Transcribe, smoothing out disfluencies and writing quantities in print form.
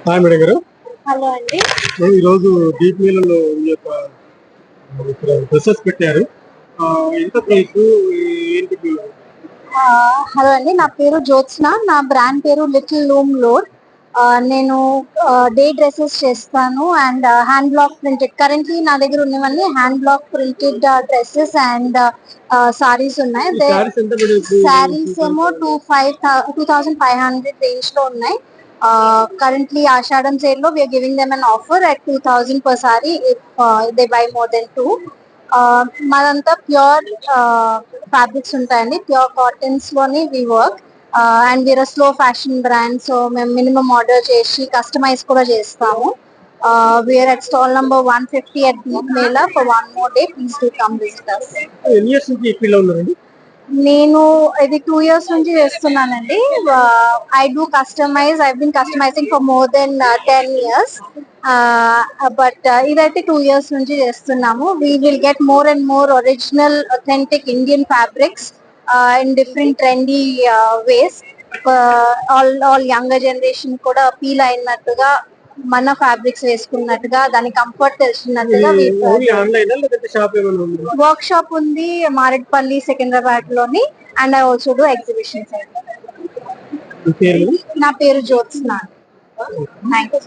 Hi madam గారు. Hello అండి. ఈరోజు డీప్ మీలలో ఈ యొక్క డ్రెస్సెస్ పెట్టారు. ఎంత ప్రైస్ ఏంటి? హలో అండి, నా పేరు జ్యోత్స్న. నా బ్రాండ్ పేరు లిటిల్ లూమ్ లోడ్. నేను డే డ్రెస్సెస్ చేస్తాను and hand block printed. Currently నా దగ్గర ఉన్నవన్నీ hand block printed dresses and saris ఉన్నాయి. సారీస్ ఏమో 2500 రేంజ్ లో ఉన్నాయి. Currently Ashadam sale lo we are giving them an offer at 2000 per saree if they buy more than 2. Madanta pure fabrics untayandi, pure cottons loni we work, and we are a slow fashion brand, so మేము minimum order చేసి customize కూడా చేస్తాము. We are at stall number 150 at Deep Mela for one more day. Please do come visit us. ఎన్ని years నుంచి ఈ field లో ఉన్నారండి? నేను ఇది 2 years నుంచి చేస్తున్నానండి. I do customise. I been customising for more then 10 years. But ఇదైతే 2 years నుంచి చేస్తున్నాము. We will get more and more original authentic Indian fabrics in different trendy ways. All younger generation కూడా అపీల్ అయినట్టుగా, మన fabrics వేసుకున్నట్టుగా, దాని comfort తెలిసినట్టుగా. Work shop ఉంది మారేడ్పల్లి, సికింద్రాబాద్ లోని, and I also do exhibitions. నా పేరు జ్యోత్స్న. Thank you.